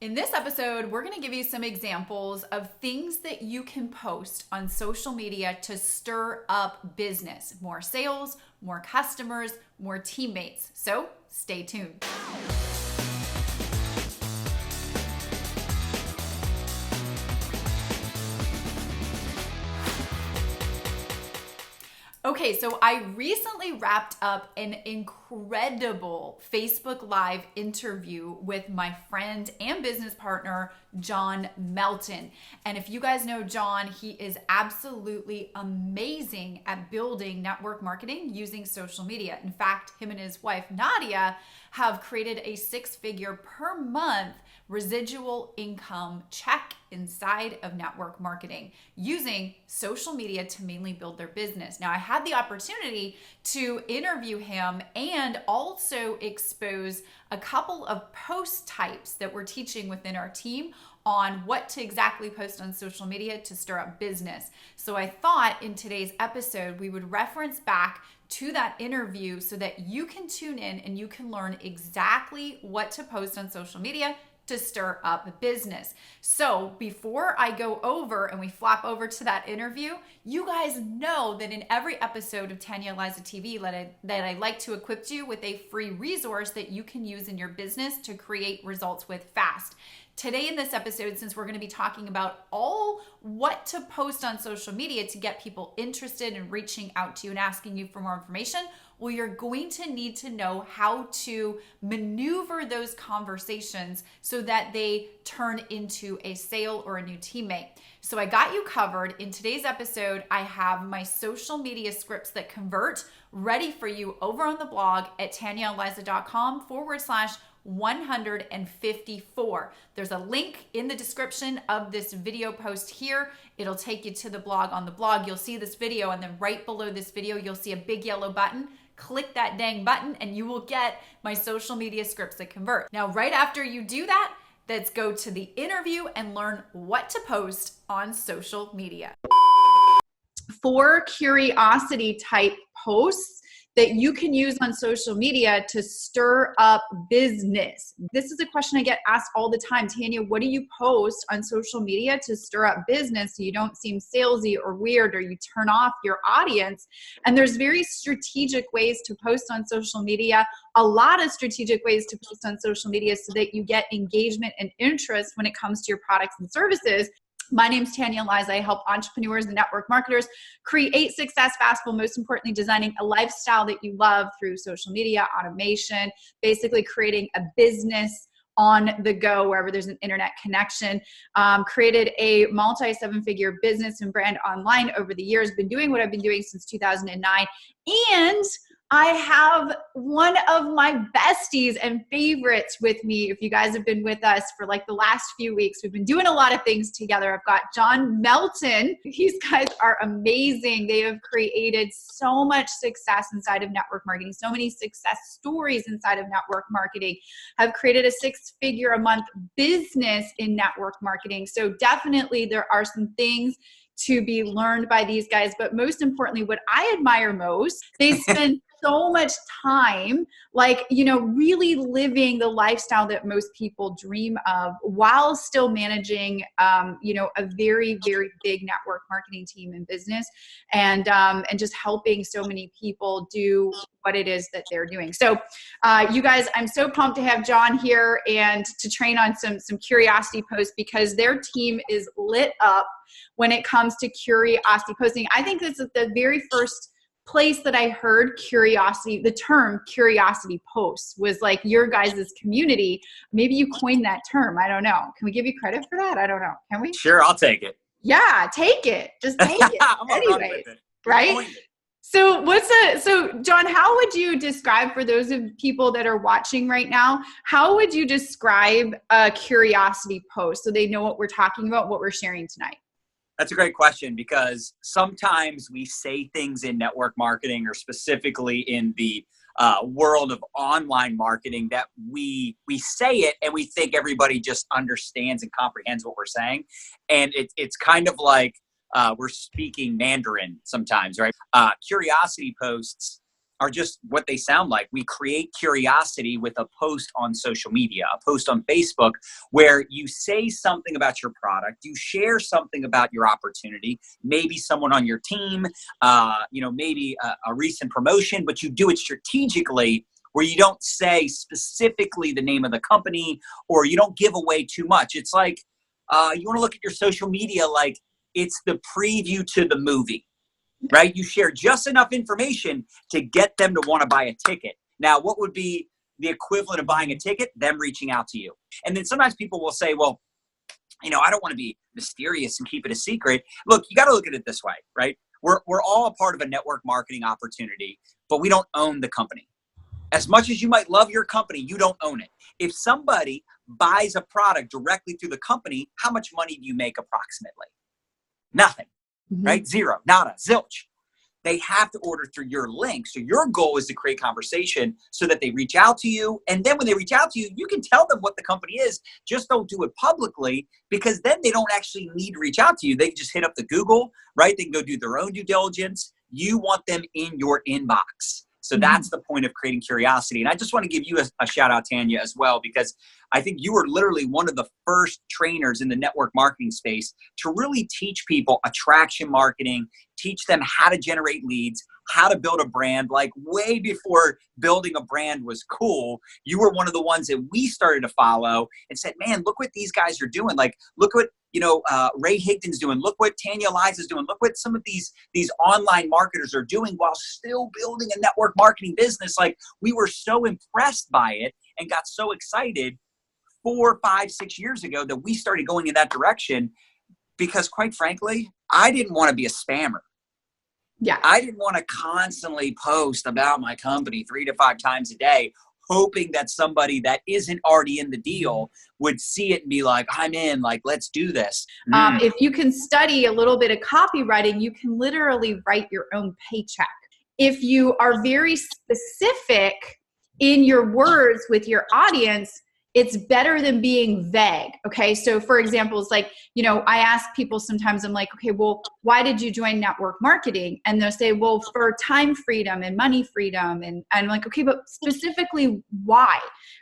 In this episode, we're going to give you some examples of things that you can post on social media to stir up business, more sales, more customers, more teammates. So stay tuned. Okay, so I recently wrapped up an incredible Facebook Live interview with my friend and business partner, John Melton. And if you guys know John, he is absolutely amazing at building network marketing using social media. In fact, him and his wife, Nadia, have created a 6-figure per month residual income check inside of network marketing using social media to mainly build their business. Now, I had the opportunity to interview him and also expose a couple of post types that we're teaching within our team on what to exactly post on social media to stir up business. So I thought in today's episode, we would reference back to that interview so that you can tune in and you can learn exactly what to post on social media to stir up business. So before I go over and we flop over to that interview, you guys know that in every episode of Tanya, Aliza TV that I like to equip you with a free resource that you can use in your business to create results with fast. Today in this episode, since we're going to be talking about all what to post on social media to get people interested in reaching out to you and asking you for more information, well, you're going to need to know how to maneuver those conversations so that they turn into a sale or a new teammate. So I got you covered. In today's episode, I have my social media scripts that convert ready for you over on the blog at tanyaaliza.com/154. There's a link in the description of this video post here. It'll take you to the blog. On the blog, you'll see this video, and then right below this video, you'll see a big yellow button. Click that dang button and you will get my social media scripts that convert. Now, right after you do that, let's go to the interview and learn what to post on social media. 4 curiosity type posts that you can use on social media to stir up business. This is a question I get asked all the time. Tanya, what do you post on social media to stir up business so you don't seem salesy or weird or you turn off your audience? And there's very strategic ways to post on social media, a lot of strategic ways to post on social media so that you get engagement and interest when it comes to your products and services. My name's Tanya Aliza. I help entrepreneurs and network marketers create success fast, while most importantly, designing a lifestyle that you love through social media, automation, basically creating a business on the go wherever there's an internet connection. Created a multi-7-figure business and brand online over the years. Been doing what I've been doing since 2009. And I have one of my besties and favorites with me. If you guys have been with us for like the last few weeks, we've been doing a lot of things together. I've got John Melton. These guys are amazing. They have created so much success inside of network marketing, so many success stories inside of network marketing, have created a 6-figure a month business in network marketing. So definitely there are some things to be learned by these guys. But most importantly, what I admire most, they spend so much time, really living the lifestyle that most people dream of while still managing, a very, very big network marketing team and business and just helping so many people do what it is that they're doing. So you guys, I'm so pumped to have John here and to train on some curiosity posts because their team is lit up when it comes to curiosity posting. I think this is the very first place that I heard curiosity, the term curiosity posts was like your guys' community. Maybe you coined that term. I don't know. Can we give you credit for that? I don't know. Can we? Sure, I'll take it. Yeah, take it. Just take it. Anyways, right? So John, how would you describe, for those of people that are watching right now, how would you describe a curiosity post so they know what we're talking about, what we're sharing tonight? That's a great question because sometimes we say things in network marketing or specifically in the world of online marketing that we say it and we think everybody just understands and comprehends what we're saying. And it's kind of like we're speaking Mandarin sometimes, right? Curiosity posts are just what they sound like. We create curiosity with a post on social media, a post on Facebook, where you say something about your product, you share something about your opportunity, maybe someone on your team, maybe a recent promotion, but you do it strategically, where you don't say specifically the name of the company, or you don't give away too much. It's like, you want to look at your social media like it's the preview to the movie, right? You share just enough information to get them to want to buy a ticket. Now, what would be the equivalent of buying a ticket? Them reaching out to you. And then sometimes people will say, well, I don't want to be mysterious and keep it a secret. Look, you got to look at it this way, right? We're all a part of a network marketing opportunity, but we don't own the company. As much as you might love your company, you don't own it. If somebody buys a product directly through the company, how much money do you make approximately? Nothing, right? Zero, nada, zilch. They have to order through your link. So your goal is to create conversation so that they reach out to you. And then when they reach out to you, you can tell them what the company is. Just don't do it publicly, because then they don't actually need to reach out to you. They can just hit up the Google, right? They can go do their own due diligence. You want them in your inbox. So that's the point of creating curiosity. And I just want to give you a shout out, Tanya, as well, because I think you were literally one of the first trainers in the network marketing space to really teach people attraction marketing, teach them how to generate leads, how to build a brand. Like way before building a brand was cool, you were one of the ones that we started to follow and said, man, look what these guys are doing. Like, look what Ray Higdon's doing. Look what Tanya Aliza's doing. Look what some of these online marketers are doing while still building a network marketing business. Like, we were so impressed by it and got so excited 4, 5, 6 years ago that we started going in that direction, because quite frankly, I didn't want to be a spammer. Yeah. I didn't want to constantly post about my company 3 to 5 times a day, hoping that somebody that isn't already in the deal would see it and be like, I'm in, like, let's do this. If you can study a little bit of copywriting, you can literally write your own paycheck. If you are very specific in your words with your audience, it's better than being vague. Okay. So for example, it's like, I ask people sometimes, I'm like, okay, well, why did you join network marketing? And they'll say, well, for time freedom and money freedom. And I'm like, okay, but specifically why?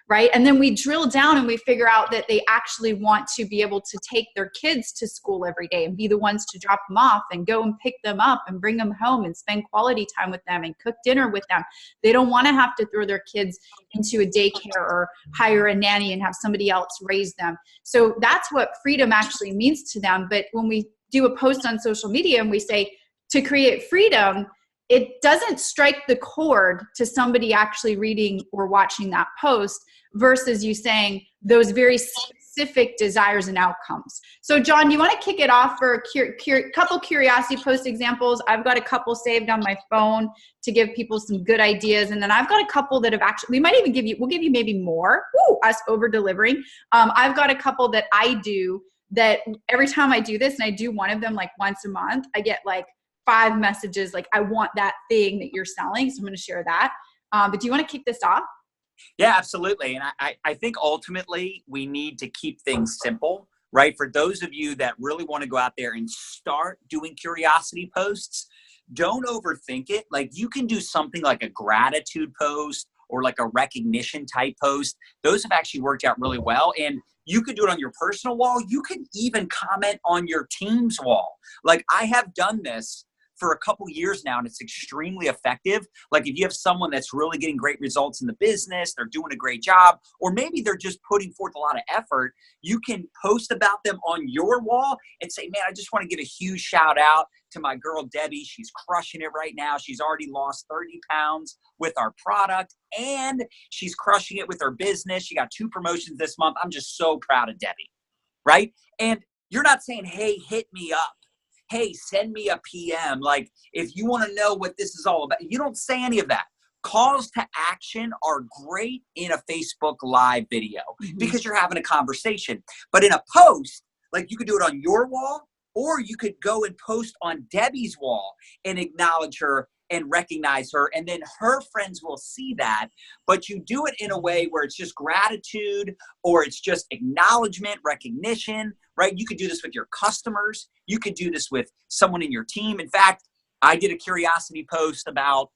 Right. And then we drill down and we figure out that they actually want to be able to take their kids to school every day and be the ones to drop them off and go and pick them up and bring them home and spend quality time with them and cook dinner with them. They don't want to have to throw their kids into a daycare or hire a nanny and have somebody else raise them. So that's what freedom actually means to them. But when we do a post on social media and we say to create freedom, it doesn't strike the chord to somebody actually reading or watching that post versus you saying those very specific desires and outcomes. So John, do you want to kick it off for a couple curiosity post examples? I've got a couple saved on my phone to give people some good ideas. And then I've got a couple that have actually, we'll give you maybe more, us over delivering. I've got a couple that I do that every time I do this, and I do one of them like once a month, I get like 5 messages like, I want that thing that you're selling. So I'm going to share that. But do you want to kick this off? Yeah, absolutely. And I think ultimately we need to keep things simple, right? For those of you that really want to go out there and start doing curiosity posts, don't overthink it. Like, you can do something like a gratitude post or like a recognition type post. Those have actually worked out really well. And you could do it on your personal wall. You can even comment on your team's wall. Like, I have done this for a couple years now, and it's extremely effective. Like, if you have someone that's really getting great results in the business, they're doing a great job, or maybe they're just putting forth a lot of effort, you can post about them on your wall and say, man, I just want to give a huge shout out to my girl, Debbie. She's crushing it right now. She's already lost 30 pounds with our product, and she's crushing it with her business. She got 2 promotions this month. I'm just so proud of Debbie, right? And you're not saying, hey, hit me up. Hey, send me a PM. Like, if you want to know what this is all about, you don't say any of that. Calls to action are great in a Facebook Live video because you're having a conversation. But in a post, like, you could do it on your wall, or you could go and post on Debbie's wall and acknowledge her and recognize her, and then her friends will see that. But you do it in a way where it's just gratitude, or it's just acknowledgement, recognition, right? You could do this with your customers. You could do this with someone in your team. In fact, I did a curiosity post about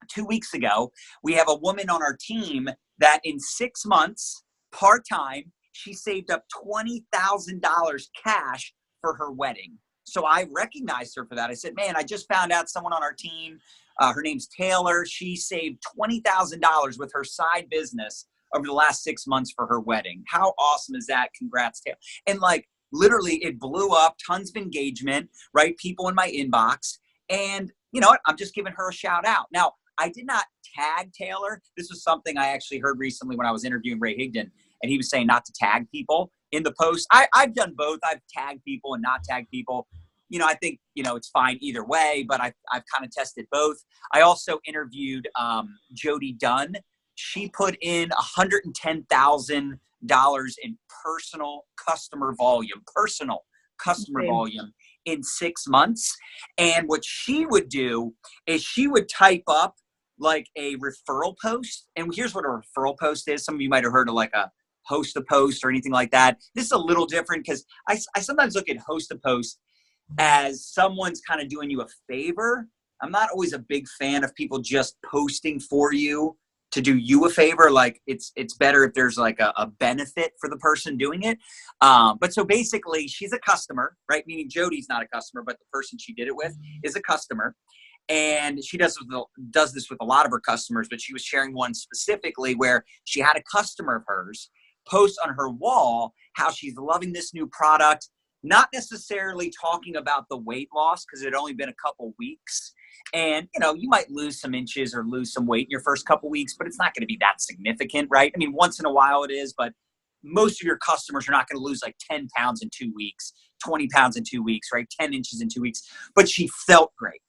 2 weeks ago, we have a woman on our team that in 6 months, part-time, she saved up $20,000 cash for her wedding. So I recognized her for that. I said, man, I just found out someone on our team, her name's Taylor. She saved $20,000 with her side business over the last 6 months for her wedding. How awesome is that? Congrats, Taylor. And like, literally it blew up, tons of engagement, right? People in my inbox. And you know what? I'm just giving her a shout out. Now, I did not tag Taylor. This was something I actually heard recently when I was interviewing Ray Higdon, and he was saying not to tag people in the post. I've done both. I've tagged people and not tagged people. You know, I think, you know, it's fine either way, but I've kind of tested both. I also interviewed Jody Dunn. She put in $110,000 in personal customer volume in 6 months. And what she would do is she would type up like a referral post. And here's what a referral post is. Some of you might have heard of like a host a post or anything like that. This is a little different because I sometimes look at host a post as someone's kind of doing you a favor. I'm not always a big fan of people just posting for you to do you a favor. Like it's better if there's like a benefit for the person doing it. But so basically she's a customer, right? Meaning Jody's not a customer, but the person she did it with is a customer. And she does this with a lot of her customers, but she was sharing one specifically where she had a customer of hers post on her wall how she's loving this new product, not necessarily talking about the weight loss because it had only been a couple weeks. And, you know, you might lose some inches or lose some weight in your first couple weeks, but it's not going to be that significant, right? I mean, once in a while it is, but most of your customers are not going to lose like 10 pounds in 2 weeks, 20 pounds in 2 weeks, right? 10 inches in 2 weeks. But she felt great.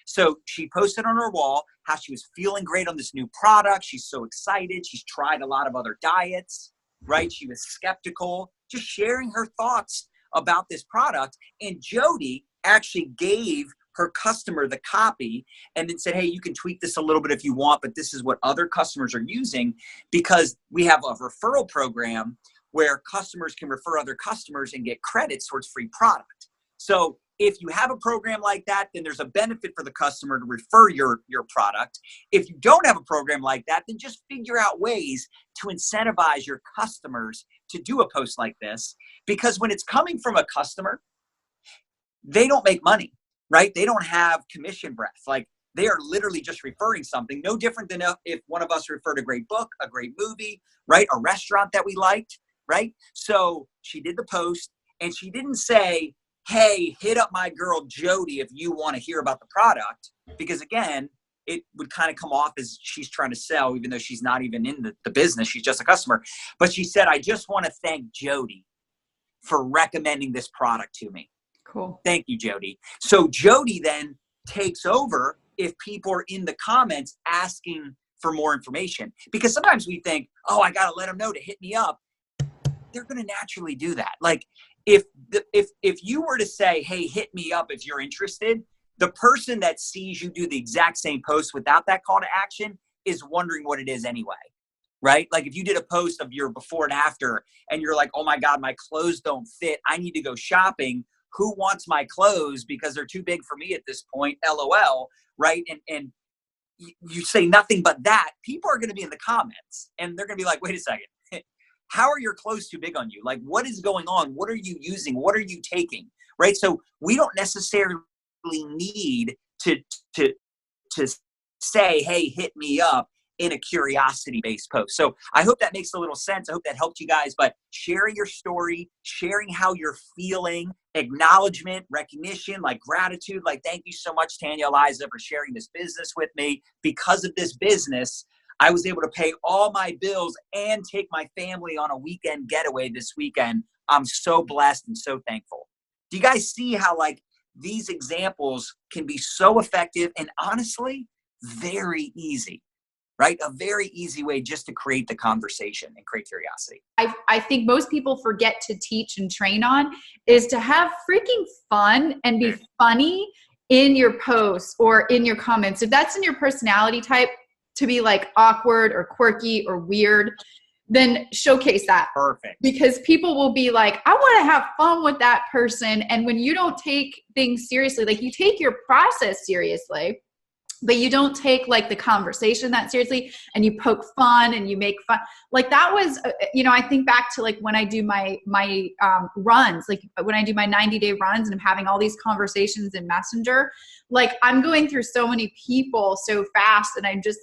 So she posted on her wall how she was feeling great on this new product. She's so excited. She's tried a lot of other diets, right? She was skeptical, just sharing her thoughts about this product. And Jody actually gave her customer the copy and then said, hey, you can tweak this a little bit if you want, but this is what other customers are using, because we have a referral program where customers can refer other customers and get credits towards free product. So if you have a program like that, then there's a benefit for the customer to refer your product. If you don't have a program like that, then just figure out ways to incentivize your customers to do a post like this, because when it's coming from a customer, they don't make money, right? They don't have commission breath. Like they are literally just referring something, no different than if one of us referred a great book, a great movie, right? A restaurant that we liked, right? So she did the post and she didn't say, hey, hit up my girl Jody if you want to hear about the product, because again, it would kind of come off as she's trying to sell, even though she's not even in the business. She's just a customer. But she said, I just want to thank Jody for recommending this product to me. Cool. Thank you, Jody. So Jody then takes over if people are in the comments asking for more information, because sometimes we think, oh, I got to let them know to hit me up. They're going to naturally do that. Like if you were to say, hey, hit me up if you're interested, the person that sees you do the exact same post without that call to action is wondering what it is anyway, right? Like if you did a post of your before and after and you're like, oh my God, my clothes don't fit, I need to go shopping. Who wants my clothes because they're too big for me at this point, LOL, right? And you say nothing but that, people are going to be in the comments and they're going to be like, wait a second, how are your clothes too big on you? Like, what is going on? What are you using? What are you taking, right? So we don't necessarily need to say, hey, hit me up in a curiosity-based post. So I hope that makes a little sense. I hope that helped you guys. But sharing your story, sharing how you're feeling, acknowledgement, recognition, like gratitude, like thank you so much, Tanya, Aliza, for sharing this business with me. Because of this business, I was able to pay all my bills and take my family on a weekend getaway this weekend. I'm so blessed and so thankful. Do you guys see how like these examples can be so effective and honestly, very easy? Right? A very easy way just to create the conversation and create curiosity. I think most people forget to teach and train on is to have freaking fun and be funny in your posts or in your comments. If that's in your personality type to be like awkward or quirky or weird, then showcase that. Perfect. Because people will be like, I want to have fun with that person. And when you don't take things seriously, like you take your process seriously, but you don't take like the conversation that seriously, and you poke fun and you make fun. Like that was, I think back to like when I do my runs, like when I do my 90-day runs and I'm having all these conversations in Messenger, like I'm going through so many people so fast, and I'm just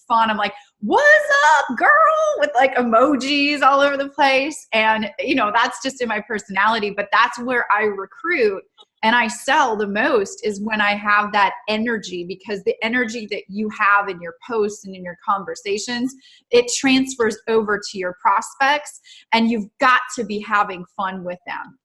fun. I'm like, what's up, girl? With like emojis all over the place. And, that's just in my personality, but that's where I recruit and I sell the most, is when I have that energy, because the energy that you have in your posts and in your conversations, it transfers over to your prospects, and you've got to be having fun with them,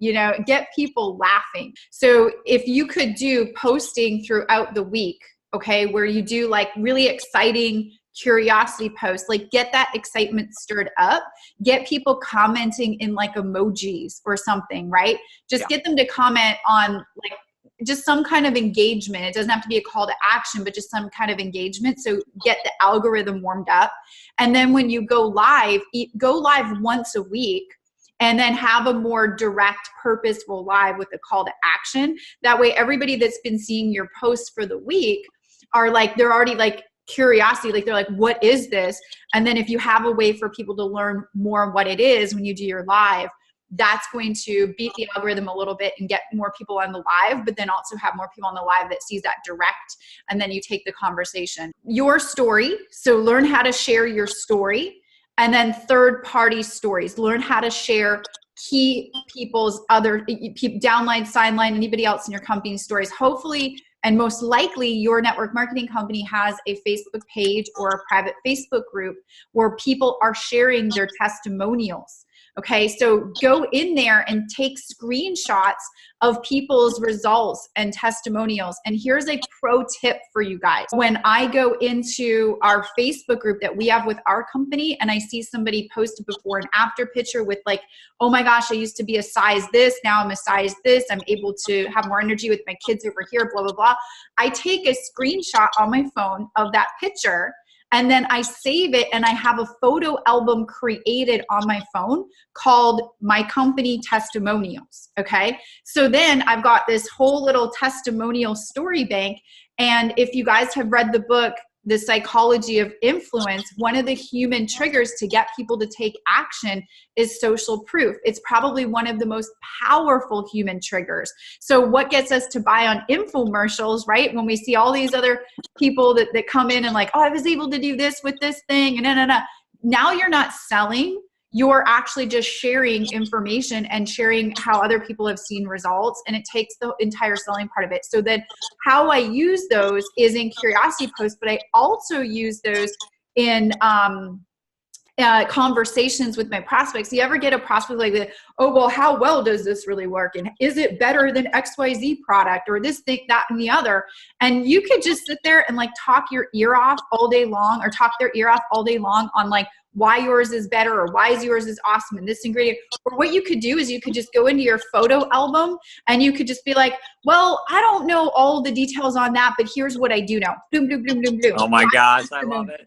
get people laughing. So if you could do posting throughout the week, okay, where you do like really exciting curiosity posts, like get that excitement stirred up, get people commenting in like emojis or something, right? Just get them to comment on like just some kind of engagement. It doesn't have to be a call to action, but just some kind of engagement. So get the algorithm warmed up. And then when you go live once a week, and then have a more direct, purposeful live with a call to action. That way, everybody that's been seeing your posts for the week are like, they're already like, curiosity, like they're like, what is this? And then if you have a way for people to learn more what it is when you do your live, that's going to beat the algorithm a little bit and get more people on the live, but then also have more people on the live that sees that direct, and then you take the conversation. Your story, so learn how to share your story, and then third-party stories. Learn how to share key people's other downline, sideline, anybody else in your company's stories. Hopefully, and most likely, your network marketing company has a Facebook page or a private Facebook group where people are sharing their testimonials. Okay, so go in there and take screenshots of people's results and testimonials. And here's a pro tip for you guys. When I go into our Facebook group that we have with our company, and I see somebody post a before and after picture with like, oh my gosh, I used to be a size this, now I'm a size this, I'm able to have more energy with my kids over here, blah, blah, blah. I take a screenshot on my phone of that picture, and then I save it, and I have a photo album created on my phone called My Company Testimonials, okay? So then I've got this whole little testimonial story bank, and if you guys have read the book, The Psychology of Influence, one of the human triggers to get people to take action is social proof. It's probably one of the most powerful human triggers. So what gets us to buy on infomercials, right? When we see all these other people that come in and like, oh, I was able to do this with this thing, and now you're not selling. You're actually just sharing information and sharing how other people have seen results, and it takes the entire selling part of it. So then how I use those is in curiosity posts, but I also use those in conversations with my prospects. You ever get a prospect like, oh, well, how well does this really work? And is it better than XYZ product or this thing, that, and the other? And you could just sit there and like talk your ear off all day long, or talk their ear off all day long on like why yours is better, or why yours is awesome and this ingredient. Or what you could do is you could just go into your photo album and you could just be like, well, I don't know all the details on that, but here's what I do know. Boom, boom, boom, boom, boom. Oh my gosh, I love it.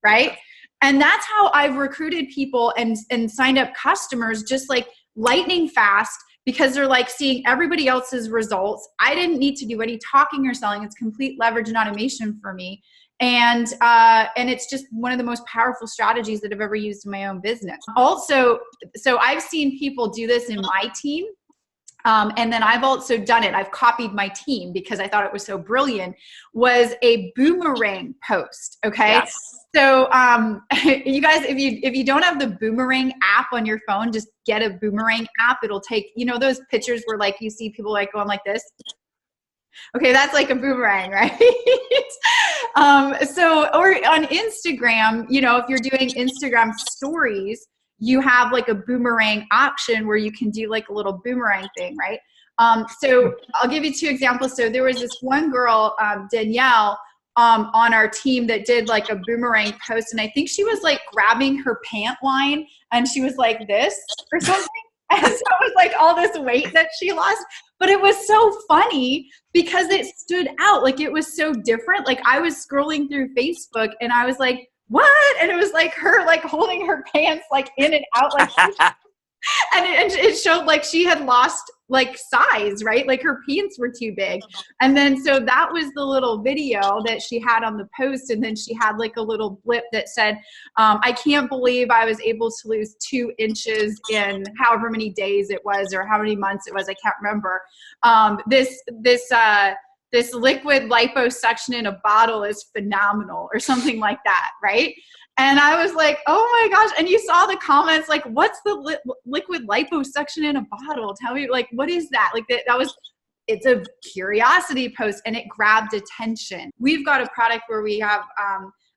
Right? And that's how I've recruited people and signed up customers just like lightning fast, because they're like seeing everybody else's results. I didn't need to do any talking or selling. It's complete leverage and automation for me. And it's just one of the most powerful strategies that I've ever used in my own business. Also, so I've seen people do this in my team. And then I've also done it. I've copied my team because I thought it was so brilliant, was a boomerang post. Okay. Yes. So, you guys, if you don't have the Boomerang app on your phone, just get a Boomerang app. It'll take, those pictures where like you see people like going like this. Okay, that's like a boomerang, right? Or on Instagram, if you're doing Instagram stories, you have like a boomerang option where you can do like a little boomerang thing, right? So I'll give you two examples. So there was this one girl, Danielle, on our team that did like a boomerang post, and I think she was like grabbing her pant line and she was like this or something. And so it was like all this weight that she lost, but it was so funny because it stood out. Like it was so different. Like I was scrolling through Facebook and I was like, what? And it was like her like holding her pants like in and out. Like And it showed like she had lost like size, right? Like her pants were too big. And then so that was the little video that she had on the post. And then she had like a little blip that said, I can't believe I was able to lose 2 inches in however many days it was or how many months it was. I can't remember. This liquid liposuction in a bottle is phenomenal or something like that, right? And I was like, oh my gosh. And you saw the comments like, what's the liquid liposuction in a bottle? Tell me, like, what is that? Like it's a curiosity post and it grabbed attention. We've got a product where we have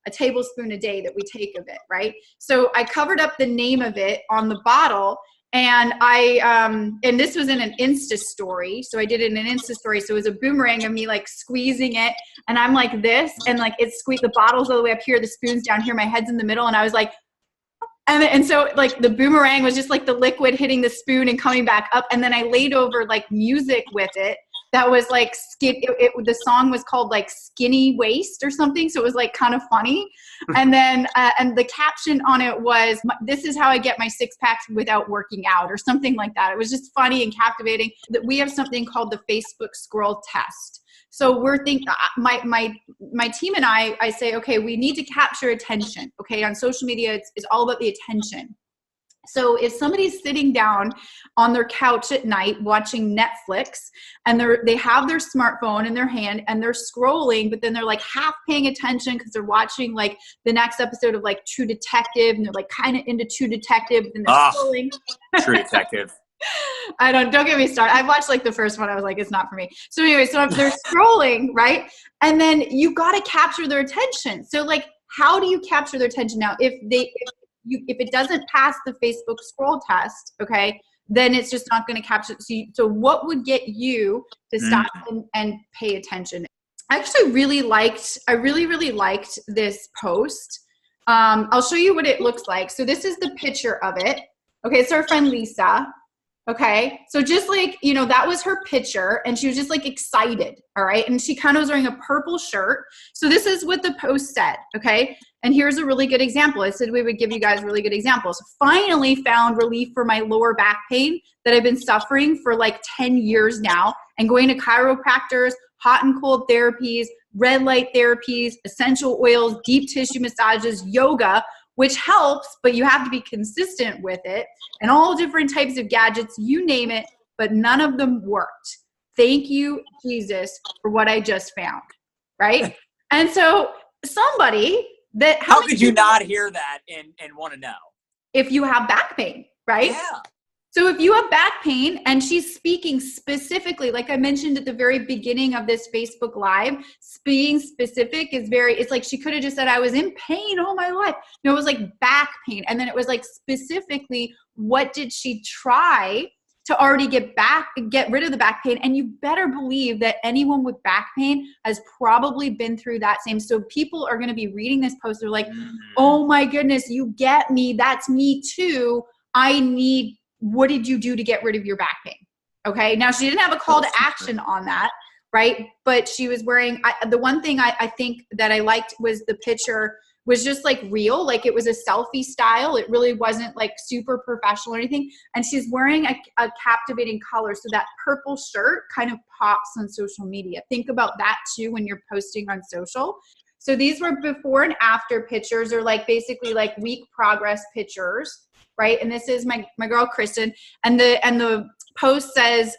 a tablespoon a day that we take of it, right? So I covered up the name of it on the bottle. And and this was in an Insta story. So I did it in an Insta story. So it was a boomerang of me like squeezing it. And I'm like this, and like it's squeezed, the bottle's all the way up here, the spoon's down here, my head's in the middle. And I was like, and so like the boomerang was just like the liquid hitting the spoon and coming back up. And then I laid over like music with it. That was like the song was called like Skinny Waist or something. So it was like kind of funny. And then, and the caption on it was, this is how I get my 6-packs without working out or something like that. It was just funny and captivating. That we have something called the Facebook scroll test. So we're thinking, my team and I say, okay, we need to capture attention. Okay. On social media, it's all about the attention. So if somebody's sitting down on their couch at night watching Netflix and they have their smartphone in their hand and they're scrolling, but then they're like half paying attention because they're watching like the next episode of like True Detective and they're like kind of into True Detective and they're scrolling. True Detective. Don't get me started. I watched like the first one. I was like, it's not for me. So anyway, so they're scrolling, right? And then you got to capture their attention. So like, how do you capture their attention now? If it doesn't pass the Facebook scroll test, okay, then it's just not going to capture. So what would get you to stop and pay attention? I actually really liked this post. I'll show you what it looks like. So this is the picture of it. Okay, it's our friend Lisa. Okay, so just like, that was her picture and she was just like excited, all right? And she kind of was wearing a purple shirt. So this is what the post said, okay? And here's a really good example. I said we would give you guys really good examples. Finally found relief for my lower back pain that I've been suffering for like 10 years now and going to chiropractors, hot and cold therapies, red light therapies, essential oils, deep tissue massages, yoga, which helps, but you have to be consistent with it, and all different types of gadgets, you name it, but none of them worked. Thank you, Jesus, for what I just found, right? And so somebody that— How could you not hear that and want to know? If you have back pain, right? Yeah. So if you have back pain, and she's speaking specifically, like I mentioned at the very beginning of this Facebook Live, being specific is it's like she could have just said, I was in pain all my life. No, it was like back pain. And then it was like specifically, what did she try to already get rid of the back pain? And you better believe that anyone with back pain has probably been through that same. So people are going to be reading this post. They're like, oh my goodness, you get me. That's me too. What did you do to get rid of your back pain? Okay. Now she didn't have a call to action on that, right? But she was wearing, the one thing I think that I liked was the picture was just like real, like it was a selfie style. It really wasn't like super professional or anything. And she's wearing a captivating color. So that purple shirt kind of pops on social media. Think about that too when you're posting on social. So these were before and after pictures, or like basically like week progress pictures. Right. And this is my girl, Kristen. And the post says,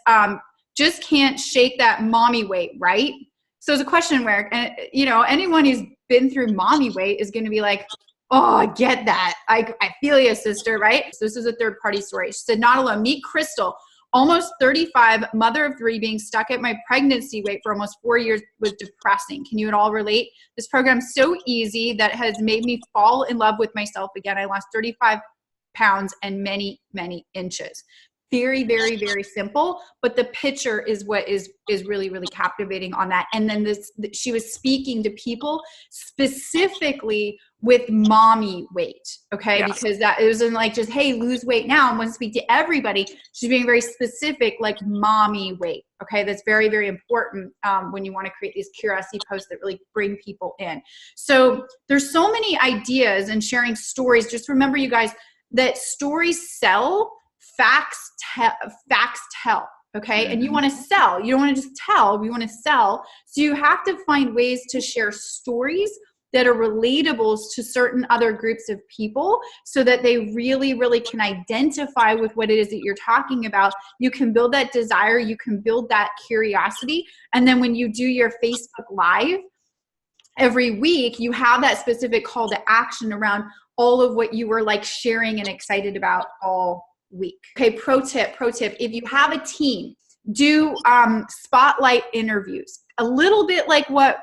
just can't shake that mommy weight. Right. So it's a question mark. And, anyone who's been through mommy weight is going to be like, oh, I get that. I feel you, sister. Right. So this is a third party story. She said, not alone. Meet Crystal, almost 35, mother of 3, being stuck at my pregnancy weight for almost 4 years was depressing. Can you at all relate? This program's so easy that has made me fall in love with myself again. I lost 35 pounds and many, many inches. Very, very, very simple, but the picture is what is really, really captivating on that. And then she was speaking to people specifically with mommy weight, okay? Yes. Because that it wasn't like just, hey, lose weight now. I want to speak to everybody. She's being very specific, like mommy weight, okay? That's very, very important when you want to create these curiosity posts that really bring people in. So there's so many ideas and sharing stories. Just remember, you guys, that stories sell facts tell. Okay. And you want to sell. You don't want to just tell, you want to sell. So you have to find ways to share stories that are relatable to certain other groups of people so that they really, really can identify with what it is that you're talking about. You can build that desire. You can build that curiosity. And then when you do your Facebook Live every week, you have that specific call to action around all of what you were like sharing and excited about all week. Okay, pro tip. If you have a team, do spotlight interviews. A little bit like what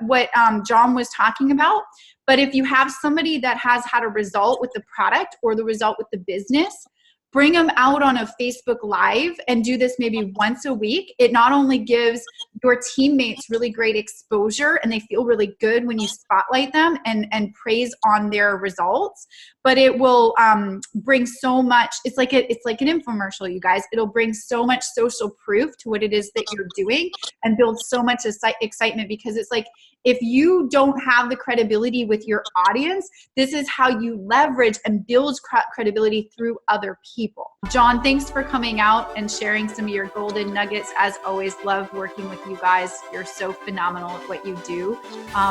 John was talking about. But if you have somebody that has had a result with the product or the result with the business, bring them out on a Facebook Live and do this maybe once a week. It not only gives your teammates really great exposure and they feel really good when you spotlight them and praise on their results, but it will bring so much. It's like an infomercial, you guys. It'll bring so much social proof to what it is that you're doing and build so much excitement, because it's like, if you don't have the credibility with your audience, this is how you leverage and build credibility through other people. John, thanks for coming out and sharing some of your golden nuggets. As always, love working with you guys. You're so phenomenal at what you do.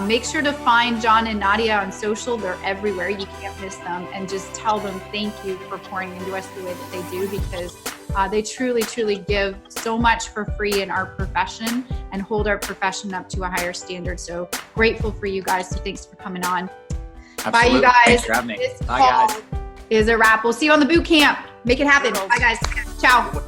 Make sure to find John and Nadia on social. They're everywhere. You can't miss them. And just tell them thank you for pouring into us the way that they do, because they truly, truly give so much for free in our profession and hold our profession up to a higher standard. So grateful for you guys. So thanks for coming on. Absolutely. Bye, you guys. Thanks for having me. This Bye, call guys. is a wrap. We'll see you on the boot camp. Make it happen. Bye, guys. Ciao.